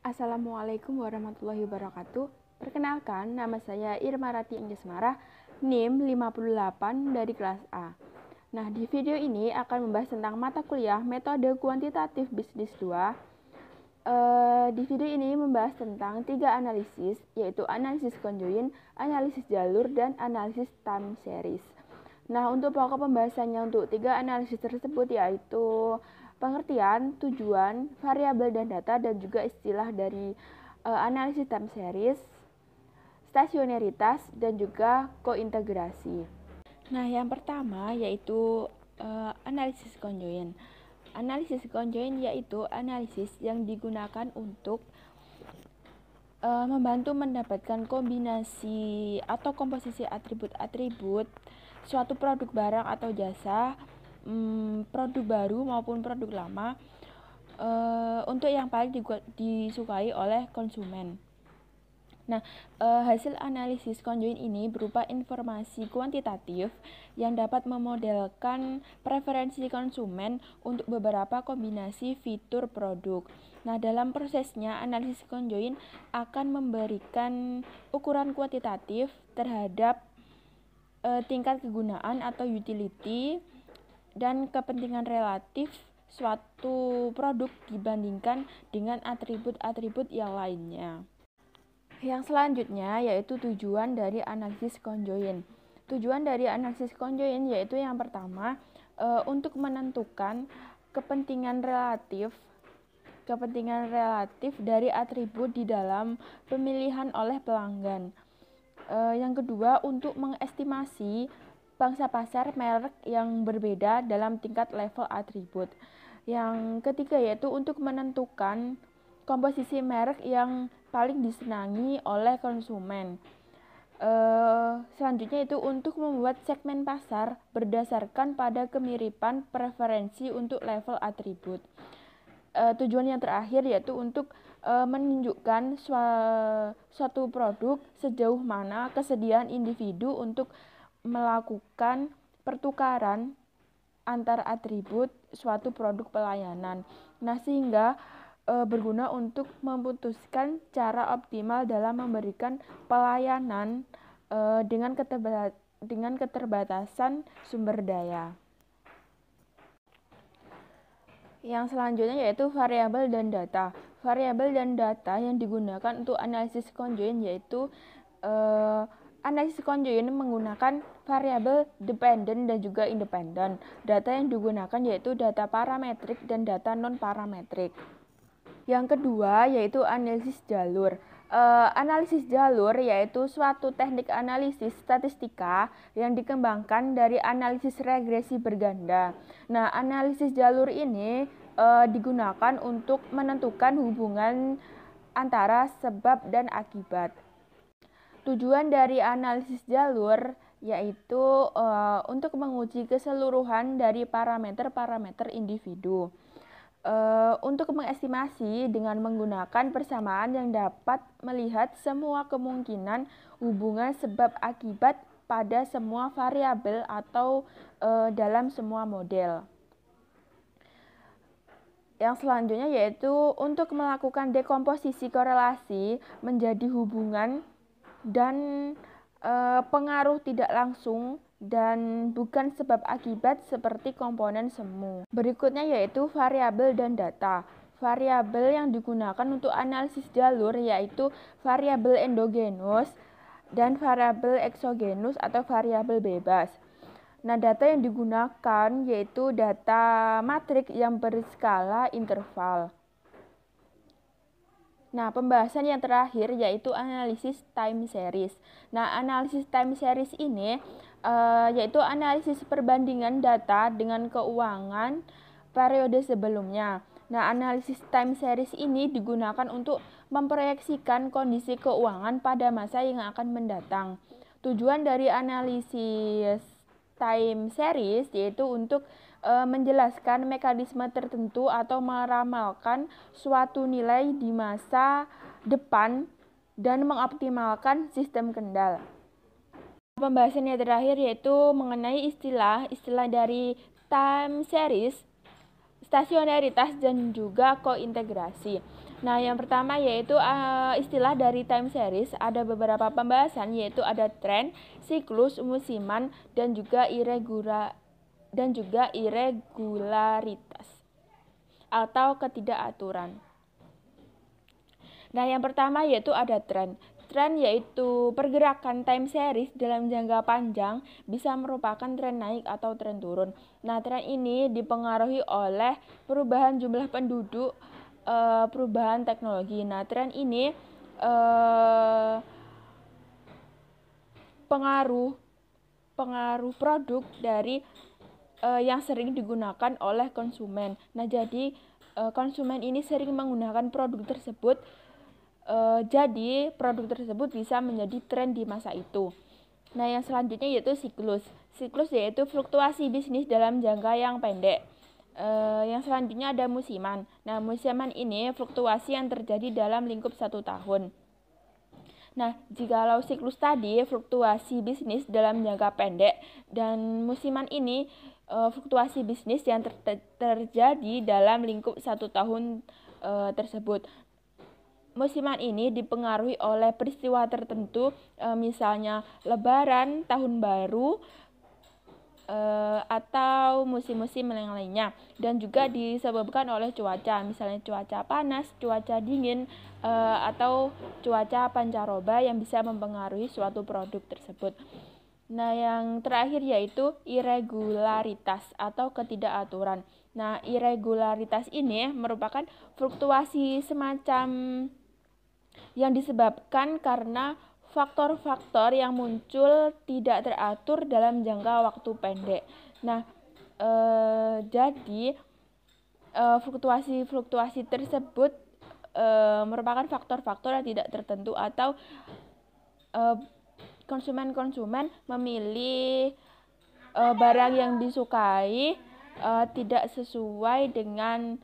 Assalamualaikum warahmatullahi wabarakatuh. Perkenalkan, nama saya Irma Rati Anjasmara, NIM 58 dari kelas A. Nah, di video ini akan membahas tentang mata kuliah metode kuantitatif bisnis 2. Di video ini membahas tentang 3 analisis, yaitu analisis conjoint, analisis jalur, dan analisis time series. Nah, untuk pokok pembahasannya untuk 3 analisis tersebut yaitu pengertian, tujuan, variabel dan data, dan juga istilah dari analisis time series, stasionaritas, dan juga kointegrasi. Nah, yang pertama yaitu analisis conjoint. Analisis conjoint yaitu analisis yang digunakan untuk membantu mendapatkan kombinasi atau komposisi atribut-atribut suatu produk barang atau jasa, produk baru maupun produk lama, untuk yang paling disukai oleh konsumen. Nah, hasil analisis conjoint ini berupa informasi kuantitatif yang dapat memodelkan preferensi konsumen untuk beberapa kombinasi fitur produk. Nah, dalam prosesnya analisis conjoint akan memberikan ukuran kuantitatif terhadap tingkat kegunaan atau utility dan kepentingan relatif suatu produk dibandingkan dengan atribut-atribut yang lainnya. Yang selanjutnya yaitu tujuan dari analisis conjoint. Tujuan dari analisis conjoint yaitu yang pertama untuk menentukan kepentingan relatif dari atribut di dalam pemilihan oleh pelanggan. Yang kedua, untuk mengestimasi pangsa pasar merek yang berbeda dalam tingkat level atribut. Yang ketiga yaitu untuk menentukan komposisi merek yang paling disenangi oleh konsumen. Selanjutnya itu untuk membuat segmen pasar berdasarkan pada kemiripan preferensi untuk level atribut. Tujuan yang terakhir yaitu untuk menunjukkan suatu produk sejauh mana kesediaan individu untuk melakukan pertukaran antar atribut suatu produk pelayanan. Nah, sehingga berguna untuk memutuskan cara optimal dalam memberikan pelayanan dengan keterbatasan sumber daya. Yang selanjutnya yaitu variabel dan data. Variabel dan data yang digunakan untuk analisis conjoint yaitu analisis conjoint menggunakan variabel dependent dan juga independent. Data yang digunakan yaitu data parametrik dan data non-parametrik. Yang kedua yaitu analisis jalur. Analisis jalur yaitu suatu teknik analisis statistika yang dikembangkan dari analisis regresi berganda. Nah, analisis jalur ini digunakan untuk menentukan hubungan antara sebab dan akibat. Tujuan dari analisis jalur yaitu untuk menguji keseluruhan dari parameter-parameter individu. Untuk mengestimasi dengan menggunakan persamaan yang dapat melihat semua kemungkinan hubungan sebab akibat pada semua variabel atau dalam semua model. Yang selanjutnya yaitu untuk melakukan dekomposisi korelasi menjadi hubungan dan pengaruh tidak langsung dan bukan sebab akibat seperti komponen semu. Berikutnya yaitu variabel dan data. Variabel yang digunakan untuk analisis jalur yaitu variabel endogenus dan variabel eksogenus atau variabel bebas. Nah, data yang digunakan yaitu data matrik yang berskala interval. Nah, pembahasan yang terakhir yaitu analisis time series. Nah, analisis time series ini yaitu analisis perbandingan data dengan keuangan periode sebelumnya. Nah, analisis time series ini digunakan untuk memproyeksikan kondisi keuangan pada masa yang akan mendatang. Tujuan dari analisis time series yaitu untuk menjelaskan mekanisme tertentu atau meramalkan suatu nilai di masa depan dan mengoptimalkan sistem kendal. Pembahasan yang terakhir yaitu mengenai istilah dari time series, stasionaritas, dan juga kointegrasi. Nah, yang pertama yaitu istilah dari time series. Ada beberapa pembahasan yaitu ada tren, siklus, musiman, dan juga irregularitas atau ketidakaturan. Nah, yang pertama yaitu ada tren. Tren yaitu pergerakan time series dalam jangka panjang bisa merupakan tren naik atau tren turun. Nah, tren ini dipengaruhi oleh perubahan jumlah penduduk, perubahan teknologi. Nah, tren ini pengaruh produk dari yang sering digunakan oleh konsumen. Nah, jadi konsumen ini sering menggunakan produk tersebut. Jadi produk tersebut bisa menjadi tren di masa itu. Nah, yang selanjutnya yaitu siklus. Siklus yaitu fluktuasi bisnis dalam jangka yang pendek. Yang selanjutnya ada musiman. Nah, musiman ini fluktuasi yang terjadi dalam lingkup 1 tahun. Nah, jikalau siklus tadi fluktuasi bisnis dalam jangka pendek, dan musiman ini fluktuasi bisnis yang terjadi dalam lingkup 1 tahun tersebut. Musiman ini dipengaruhi oleh peristiwa tertentu, misalnya Lebaran, Tahun Baru, atau musim-musim yang lainnya, dan juga disebabkan oleh cuaca, misalnya cuaca panas, cuaca dingin, atau cuaca pancaroba yang bisa mempengaruhi suatu produk tersebut. Nah, yang terakhir yaitu irregularitas atau ketidakaturan. Nah, irregularitas ini merupakan fluktuasi semacam yang disebabkan karena faktor-faktor yang muncul tidak teratur dalam jangka waktu pendek. Nah, jadi fluktuasi tersebut merupakan faktor-faktor yang tidak tertentu, atau konsumen-konsumen memilih barang yang disukai tidak sesuai dengan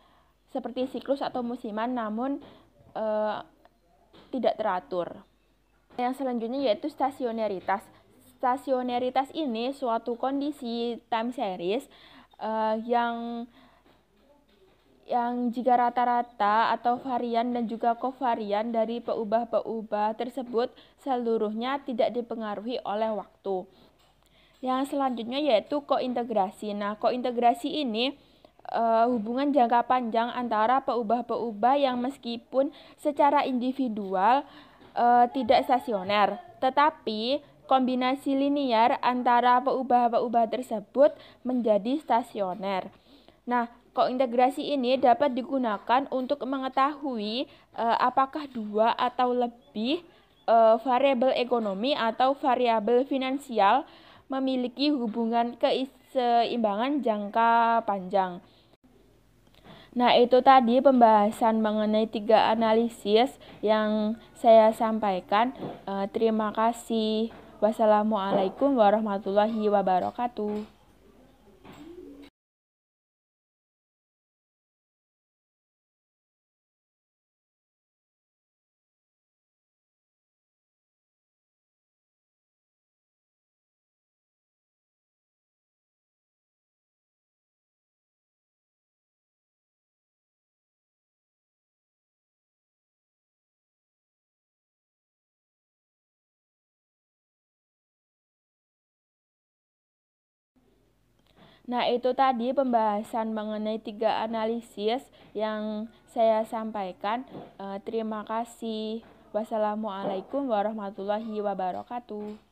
seperti siklus atau musiman, namun tidak teratur. Yang selanjutnya yaitu stasioneritas. Stasioneritas ini suatu kondisi time series yang jika rata-rata atau varian dan juga kovarian dari peubah-peubah tersebut seluruhnya tidak dipengaruhi oleh waktu. Yang selanjutnya yaitu kointegrasi. Nah, kointegrasi ini hubungan jangka panjang antara peubah-peubah yang meskipun secara individual tidak stasioner, tetapi kombinasi linear antara peubah-peubah tersebut menjadi stasioner. Nah, kointegrasi ini dapat digunakan untuk mengetahui apakah 2 atau lebih variabel ekonomi atau variabel finansial memiliki hubungan keseimbangan jangka panjang. Nah, itu tadi pembahasan mengenai 3 analisis yang saya sampaikan. Terima kasih. Wassalamualaikum warahmatullahi wabarakatuh. Nah, itu tadi pembahasan mengenai 3 analisis yang saya sampaikan. Terima kasih. Wassalamualaikum warahmatullahi wabarakatuh.